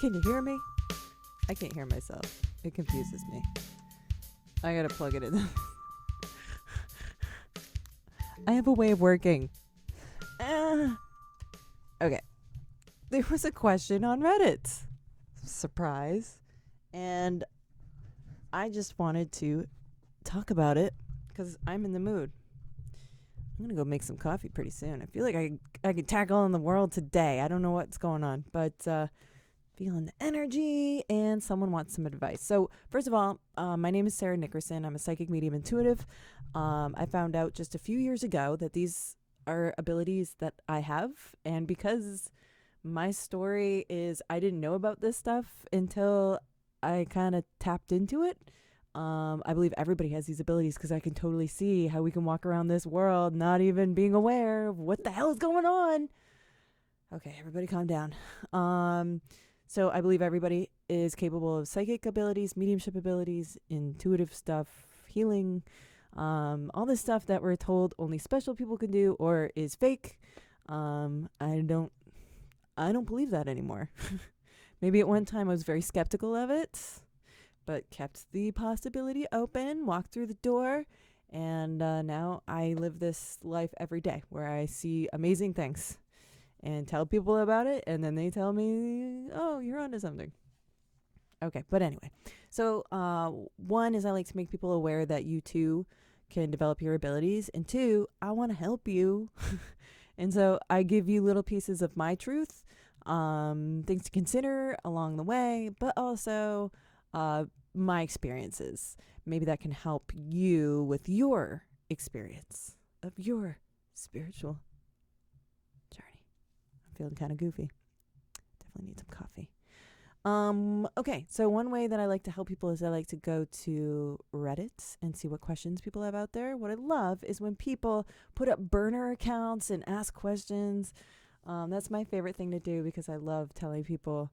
Can you hear me? I can't hear myself. It confuses me. I gotta plug it in. I have a way of working. Okay. There was a question on Reddit. Surprise. And I just wanted to talk about it because I'm in the mood. I'm going to go make some coffee pretty soon. I feel like I could tackle on the world today. I don't know what's going on, but feeling the energy, and someone wants some advice. So first of all, my name is Sarah Nickerson. I'm a psychic medium intuitive. I found out just a few years ago that these are abilities that I have, and because my story is I didn't know about this stuff until I kind of tapped into it. I believe everybody has these abilities because I can totally see how we can walk around this world not even being aware of what the hell is going on. Okay, everybody calm down. So I believe everybody is capable of psychic abilities, mediumship abilities, intuitive stuff, healing, all this stuff that we're told only special people can do or is fake. I don't believe that anymore. Maybe at one time I was very skeptical of it, but kept the possibility open, walked through the door, and now I live this life every day where I see amazing things and tell people about it, and then they tell me, oh, you're onto something. Okay, but anyway. So one is I like to make people aware that you too can develop your abilities, and two, I want to help you. And so I give you little pieces of my truth, things to consider along the way, but also my experiences. Maybe that can help you with your experience of your spiritual journey. I'm feeling kind of goofy. Definitely need some coffee. Okay, so one way that I like to help people is I like to go to Reddit and see what questions people have out there. What I love is when people put up burner accounts and ask questions. That's my favorite thing to do because I love telling people.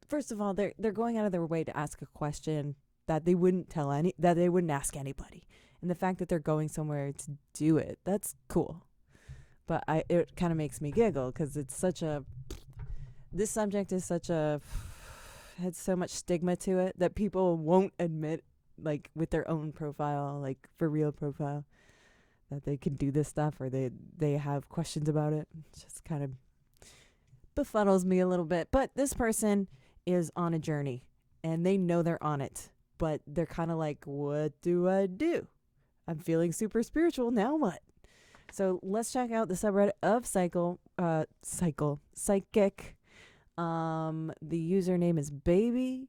First of all, they're going out of their way to ask a question that they wouldn't ask anybody. And the fact that they're going somewhere to do it, that's cool. But it kind of makes me giggle because this subject is had so much stigma to it that people won't admit, like with their own profile, like for real profile, that they can do this stuff or they have questions about it. It just kind of befuddles me a little bit. But this person is on a journey and they know they're on it, but they're kind of like, what do I do? I'm feeling super spiritual. Now what? So let's check out the subreddit of psychic. The username is baby_Cammy.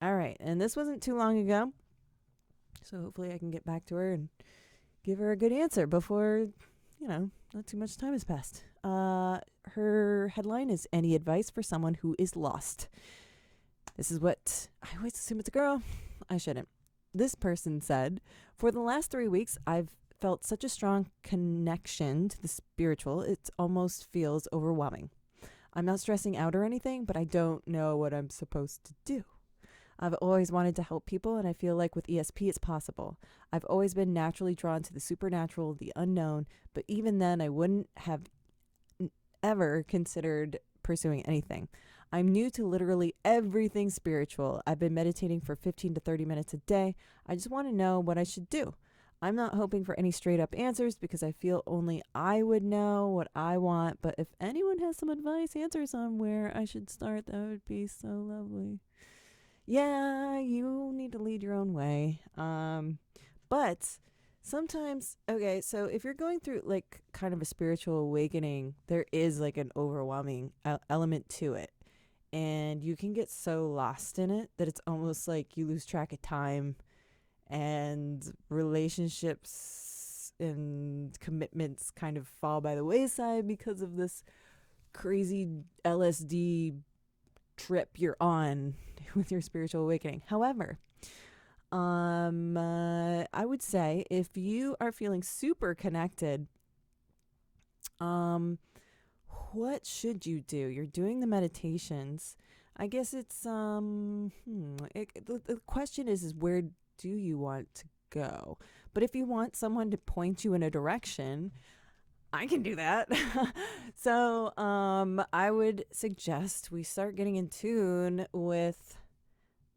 All right. And this wasn't too long ago. So hopefully I can get back to her and give her a good answer before, not too much time has passed. Her headline is Any Advice for Someone Who is Lost. This is what I always assume it's a girl. I shouldn't. This person said, for the last 3 weeks, I've felt such a strong connection to the spiritual, it almost feels overwhelming. I'm not stressing out or anything, but I don't know what I'm supposed to do. I've always wanted to help people, and I feel like with ESP it's possible. I've always been naturally drawn to the supernatural, the unknown, but even then I wouldn't have ever considered pursuing anything. I'm new to literally everything spiritual. I've been meditating for 15 to 30 minutes a day. I just want to know what I should do. I'm not hoping for any straight up answers because I feel only I would know what I want. But if anyone has some advice, answers on where I should start, that would be so lovely. Yeah, you need to lead your own way. But sometimes, okay, so if you're going through like kind of a spiritual awakening, there is like an overwhelming element to it. And you can get so lost in it that it's almost like you lose track of time, and relationships and commitments kind of fall by the wayside because of this crazy LSD trip you're on with your spiritual awakening. However, I would say if you are feeling super connected, what should you do? You're doing the meditations. I guess it's the question is where do you want to go? But if you want someone to point you in a direction, I can do that. So, I would suggest we start getting in tune with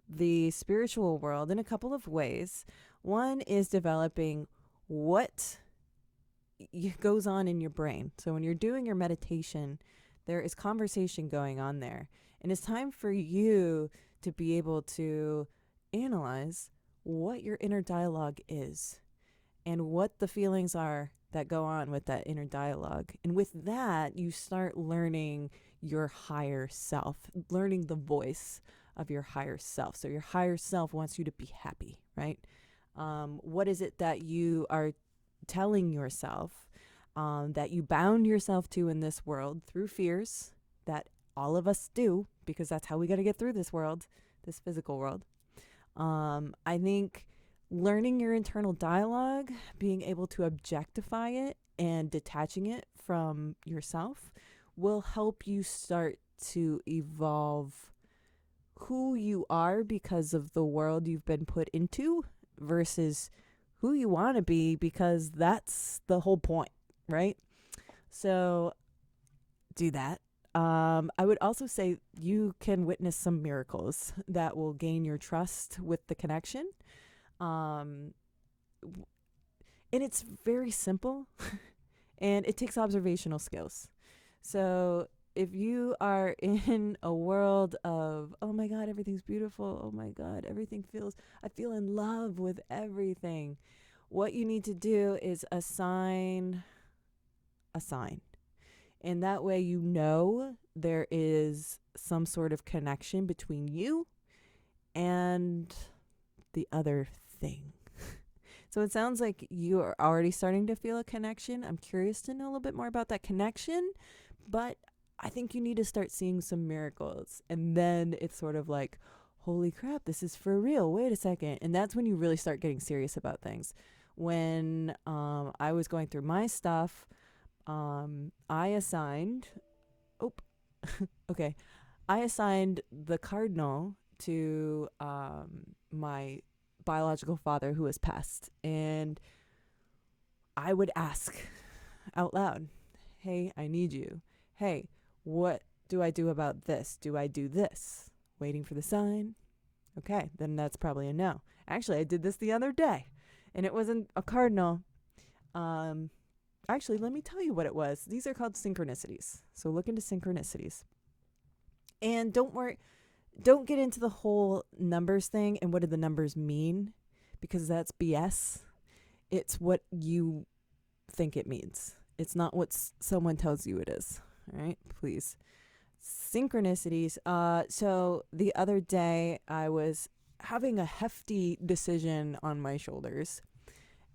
the spiritual world in a couple of ways. One is developing what goes on in your brain. So when you're doing your meditation, there is conversation going on there. And it's time for you to be able to analyze what your inner dialogue is and what the feelings are that go on with that inner dialogue. And with that, you start learning your higher self, learning the voice of your higher self. So your higher self wants you to be happy, right? What is it that you are telling yourself, that you bound yourself to in this world through fears that all of us do, because that's how we got to get through this world, this physical world. I think learning your internal dialogue, being able to objectify it and detaching it from yourself will help you start to evolve who you are because of the world you've been put into versus who you want to be, because that's the whole point, right? So do that. I would also say you can witness some miracles that will gain your trust with the connection. And it's very simple and it takes observational skills. So if you are in a world of, oh my God, everything's beautiful. Oh my God, I feel in love with everything. What you need to do is assign a sign. And that way you know there is some sort of connection between you and the other thing. So it sounds like you are already starting to feel a connection. I'm curious to know a little bit more about that connection, but I think you need to start seeing some miracles. And then it's sort of like, holy crap, this is for real. Wait a second. And that's when you really start getting serious about things. When I was going through my stuff, I assigned, okay, I assigned the cardinal to my biological father who has passed. And I would ask out loud, hey, I need you. Hey, what do I do about this? Do I do this? Waiting for the sign. Okay, then that's probably a no. Actually, I did this the other day, and it wasn't a cardinal. Actually, let me tell you what it was. These are called synchronicities. So look into synchronicities. And don't get into the whole numbers thing and what do the numbers mean, because that's BS. It's what you think it means. It's not what someone tells you it is. All right, please. Synchronicities. So the other day I was having a hefty decision on my shoulders,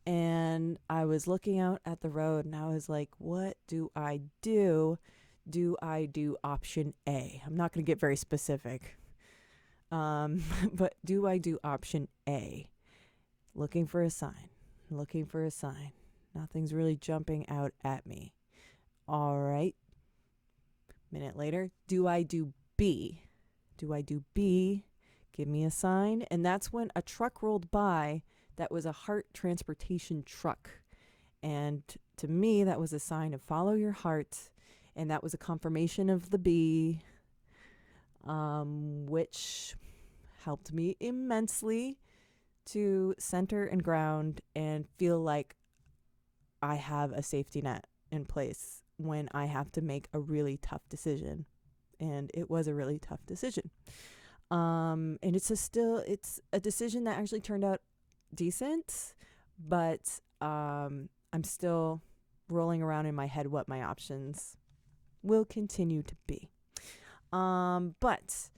and I was looking out at the road and I was like, what do I do? Do I do option A? I'm not going to get very specific. But do I do option A? Looking for a sign. Nothing's really jumping out at me. All right. Minute later, do I do B? Give me a sign. And that's when a truck rolled by that was a heart transportation truck. And to me, that was a sign of follow your heart. And that was a confirmation of the B, which helped me immensely to center and ground and feel like I have a safety net in place when I have to make a really tough decision. And it was a really tough decision. And it's a decision that actually turned out decent, but I'm still rolling around in my head what my options will continue to be. But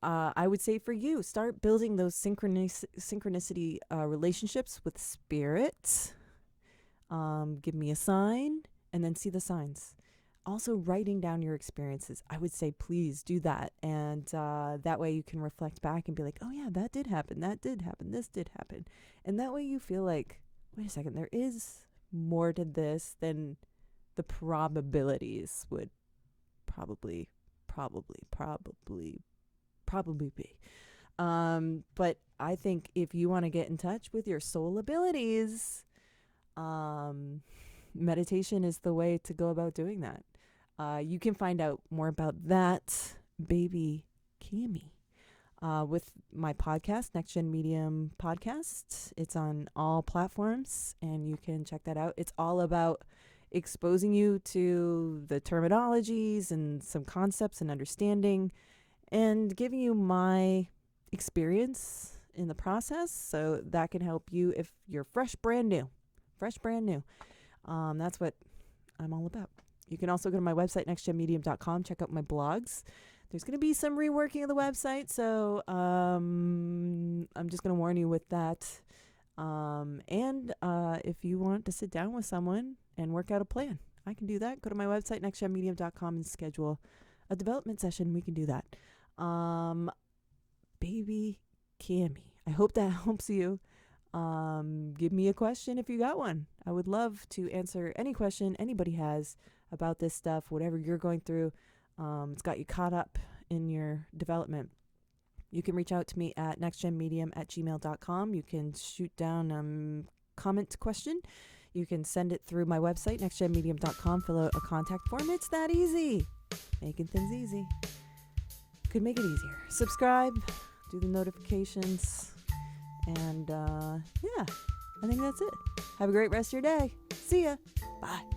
I would say for you, start building those synchronicity relationships with spirit. Give me a sign and then see the signs. Also, writing down your experiences. I would say please do that. And that way you can reflect back and be like, oh yeah, that did happen. This did happen. And that way you feel like, wait a second, there is more to this than the probabilities would probably be. But I think if you want to get in touch with your soul abilities, meditation is the way to go about doing that. You can find out more about that, baby Cami, with my podcast, NextGEN Medium podcast. It's on all platforms, and you can check that out. It's all about exposing you to the terminologies and some concepts and understanding, and giving you my experience in the process, so that can help you if you're fresh brand new. That's what I'm all about. You can also go to my website, nextgenmedium.com, check out my blogs. There's going to be some reworking of the website, so I'm just going to warn you with that. And if you want to sit down with someone and work out a plan, I can do that. Go to my website, nextgenmedium.com, and schedule a development session. We can do that. Baby Cami, I hope that helps you. Give me a question if you got one. I would love to answer any question anybody has about this stuff, whatever you're going through. It's got you caught up in your development. You can reach out to me at nextgenmedium@gmail.com. You can shoot down comment question. You can send it through my website, nextgenmedium.com. Fill out a contact form. It's that easy. Making things easy. Could make it easier. Subscribe, do the notifications, and yeah, I think that's it. Have a great rest of your day. See ya. Bye.